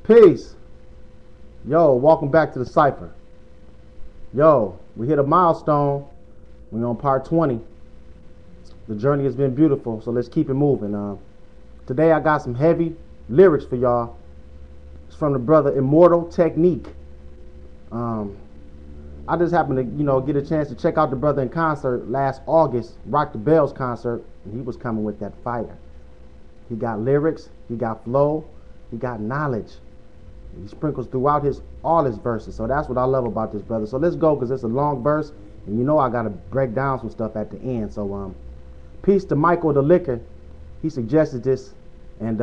Peace. Yo, welcome back to the Cipher. Yo, we hit a milestone. We're on part 20. The journey has been beautiful, so let's keep it moving. Today I got some heavy lyrics for y'all. It's from the brother Immortal Technique. I just happened to, get a chance to check out the brother in concert last August, Rock the Bells concert, and he was coming with that fire. He got lyrics, he got flow, he got knowledge. He sprinkles throughout all his verses. So that's what I love about this brother. So let's go, because it's a long verse, and I got to break down some stuff at the end. So peace to Michael the Liquor. He suggested this, and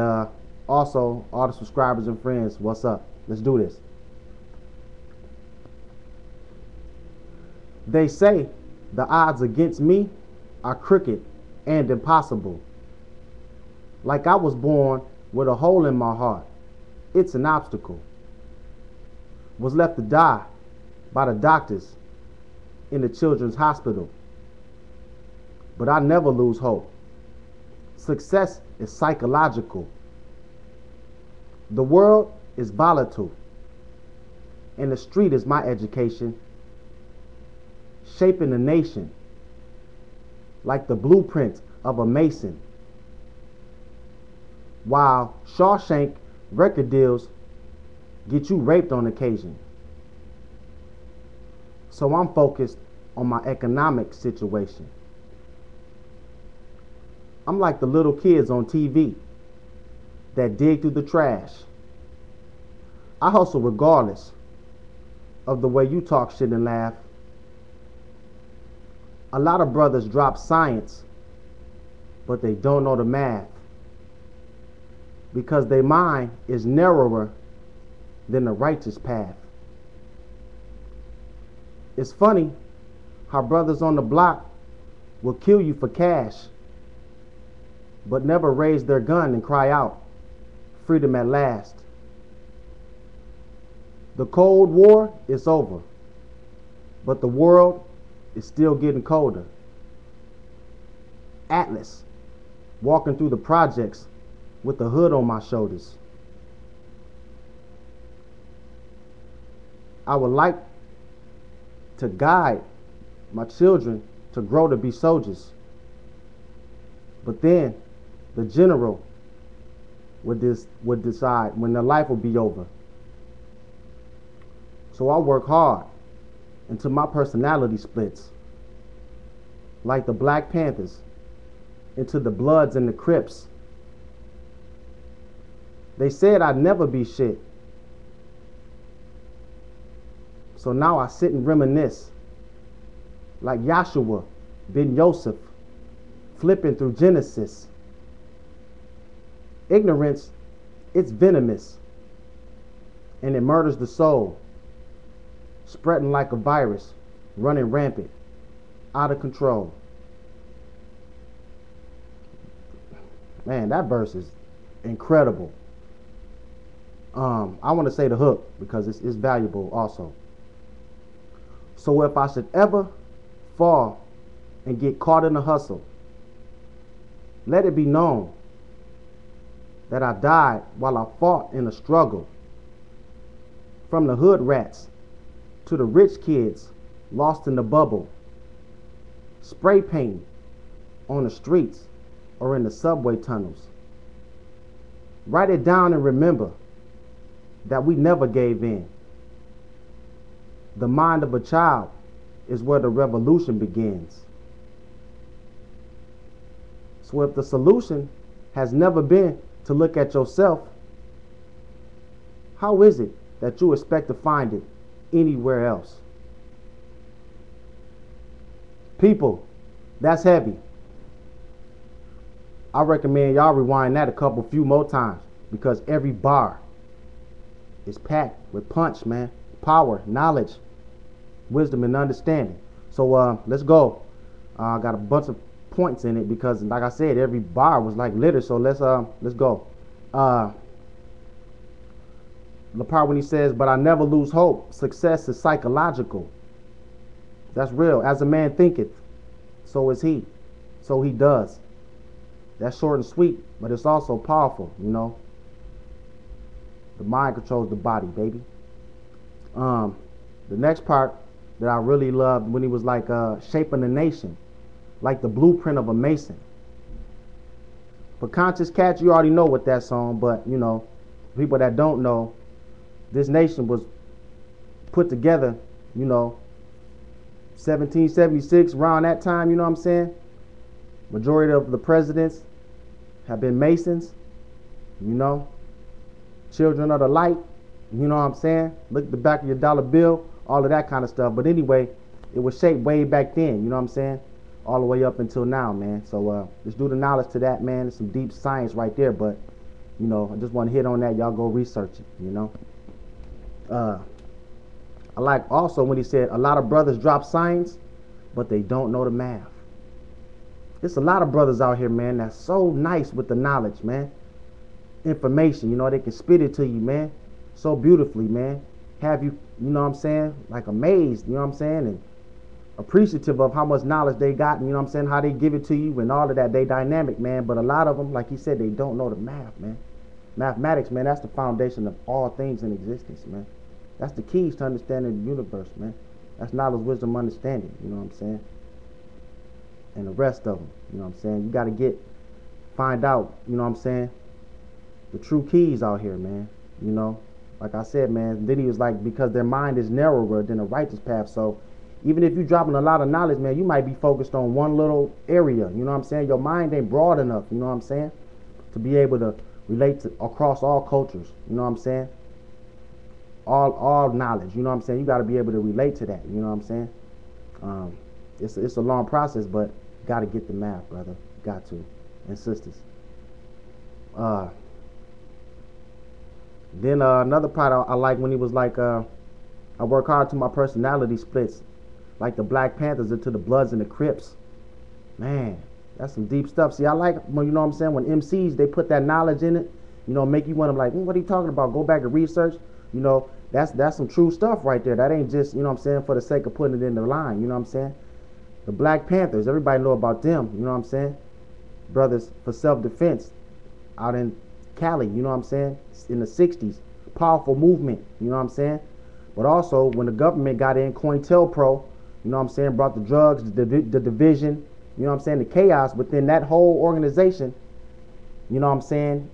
also all the subscribers and friends, what's up? Let's do this. They say the odds against me are crooked and impossible. Like I was born with a hole in my heart. It's an obstacle. Was left to die by the doctors in the children's hospital. But I never lose hope. Success is psychological. The world is volatile, and the street is my education, shaping the nation like the blueprint of a mason. While Shawshank record deals get you raped on occasion. So I'm focused on my economic situation. I'm like the little kids on TV that dig through the trash. I hustle regardless of the way you talk shit and laugh. A lot of brothers drop science, but they don't know the math, because their mind is narrower than the righteous path. It's funny how brothers on the block will kill you for cash, but never raise their gun and cry out, freedom at last. The Cold War is over, but the world is still getting colder. Atlas, walking through the projects with the hood on my shoulders. I would like to guide my children to grow to be soldiers. But then the general would decide when their life will be over. So I work hard until my personality splits, like the Black Panthers into the Bloods and the Crips. They said I'd never be shit. So now I sit and reminisce, like Yahshua ben Yosef, flipping through Genesis. Ignorance, it's venomous, and it murders the soul, spreading like a virus, running rampant, out of control. Man, that verse is incredible. I want to say the hook because it's valuable also. So if I should ever fall and get caught in a hustle, let it be known that I died while I fought in a struggle. From the hood rats to the rich kids lost in the bubble, spray paint on the streets or in the subway tunnels. Write it down and remember that we never gave in. The mind of a child is where the revolution begins. So if the solution has never been to look at yourself, how is it that you expect to find it anywhere else? People, that's heavy. I recommend y'all rewind that a few more times, because every bar is packed with punch, man. Power, knowledge, wisdom, and understanding. So let's go. I got a bunch of points in it because, like I said, every bar was like litter. So let's go. The part when he says, "But I never lose hope. Success is psychological." That's real. As a man thinketh, so is he. So he does. That's short and sweet, but it's also powerful, The mind controls the body, baby. The next part that I really loved when he was like shaping the nation, like the blueprint of a mason. For conscious cats, you already know what that song, but you know, people that don't know, this nation was put together, you know, 1776, around that time, you know what I'm saying? Majority of the presidents have been Masons, you know, children of the light, you know what I'm saying? Look at the back of your dollar bill, all of that kind of stuff. But anyway, it was shaped way back then, you know what I'm saying? All the way up until now, man. So just do the knowledge to that, man. It's some deep science right there, but you know, I just want to hit on that. Y'all go research it, you know. I like also when he said a lot of brothers drop science, but they don't know the math. There's a lot of brothers out here, man, that's so nice with the knowledge, man. Information, you know, they can spit it to you, man, so beautifully, man. Have you, you know what I'm saying, like amazed, you know what I'm saying, and appreciative of how much knowledge they got, and you know what I'm saying, how they give it to you and all of that. They dynamic, man, but a lot of them, like he said, they don't know the math, man. Mathematics, man, that's the foundation of all things in existence, man. That's the keys to understanding the universe, man. That's knowledge, wisdom, understanding, you know what I'm saying? And the rest of them, you know what I'm saying? You got to find out, you know what I'm saying, the true keys out here, man, you know? Like I said, man, then he was like, because their mind is narrower than a righteous path. So even if you're dropping a lot of knowledge, man, you might be focused on one little area, you know what I'm saying? Your mind ain't broad enough, you know what I'm saying, to be able to relate to across all cultures, you know what I'm saying? All knowledge, you know what I'm saying? You got to be able to relate to that, you know what I'm saying? It's a long process, but got to get the math, brother. Got to. And sisters. Then another part I like when he was like, I work hard till my personality splits, like the Black Panthers into the Bloods and the Crips. Man, that's some deep stuff. See, I like when, you know what I'm saying, when MCs, they put that knowledge in it, you know, make you want to like, what are you talking about? Go back and research. You know, that's some true stuff right there. That ain't just, you know what I'm saying, for the sake of putting it in the line, you know what I'm saying? The Black Panthers, everybody know about them, you know what I'm saying? Brothers for self-defense out in Cali, you know what I'm saying? In the 60s. Powerful movement, you know what I'm saying? But also, when the government got in, COINTELPRO, you know what I'm saying, brought the drugs, the division, you know what I'm saying, the chaos within that whole organization, you know what I'm saying?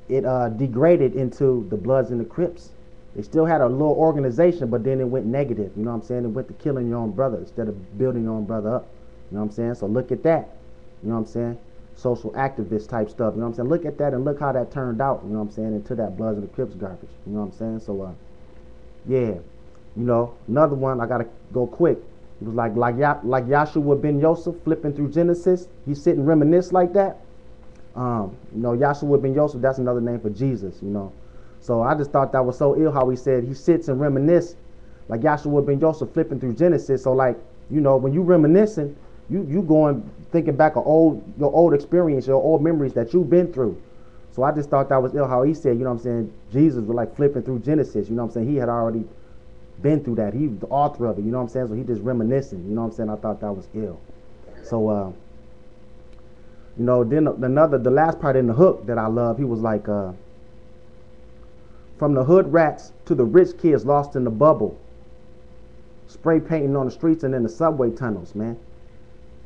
It degraded into the Bloods and the Crips. They still had a little organization, but then it went negative, you know what I'm saying? It went to killing your own brother instead of building your own brother up, you know what I'm saying? So look at that, you know what I'm saying? Social activist type stuff, you know what I'm saying? Look at that and look how that turned out, you know what I'm saying, into that Bloods and the Crips garbage, you know what I'm saying? So, yeah, you know, another one, I gotta go quick. It was like Yahshua ben Yosef flipping through Genesis. He sit and reminisce like that. You know, Yahshua ben Yosef, that's another name for Jesus, you know. So I just thought that was so ill how he said he sits and reminisce like Yahshua ben Yosef flipping through Genesis. So like, you know, when you reminiscing, you going thinking back of your old experience, your old memories that you've been through. So I just thought that was ill how he said, you know what I'm saying, Jesus was like flipping through Genesis, you know what I'm saying? He had already been through that. He was the author of it, you know what I'm saying? So he just reminiscing, you know what I'm saying? I thought that was ill. So you know, then the last part in the hook that I love, he was like, from the hood rats to the rich kids lost in the bubble, spray painting on the streets and in the subway tunnels, man.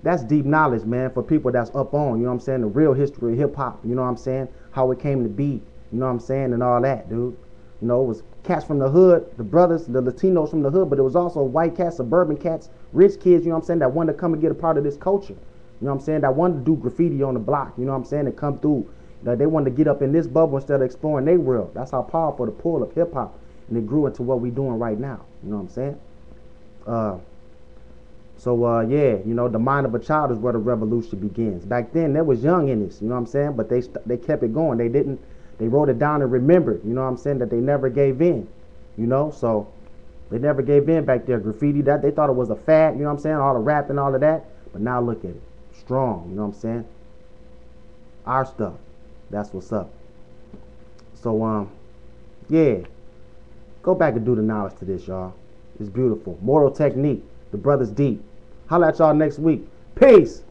That's deep knowledge, man, for people that's up on, you know what I'm saying, the real history of hip-hop, you know what I'm saying, how it came to be, you know what I'm saying, and all that, dude. You know, it was cats from the hood, the brothers, the Latinos from the hood, but it was also white cats, suburban cats, rich kids, you know what I'm saying, that wanted to come and get a part of this culture. You know what I'm saying, that wanted to do graffiti on the block, you know what I'm saying, and come through. That they wanted to get up in this bubble instead of exploring their world. That's how powerful the pull of hip-hop, and it grew into what we're doing right now, you know what I'm saying? Yeah, you know, the mind of a child is where the revolution begins. Back then, they was young in this, you know what I'm saying? But they kept it going. They wrote it down and remembered, you know what I'm saying, that they never gave in, you know? So they never gave in back there. Graffiti, that they thought it was a fad, you know what I'm saying? All the rap and all of that. But now look at it. Strong, you know what I'm saying? Our stuff. That's what's up. So, yeah. Go back and do the knowledge to this, y'all. It's beautiful. Mortal technique. The brother's deep. Holla at y'all next week. Peace.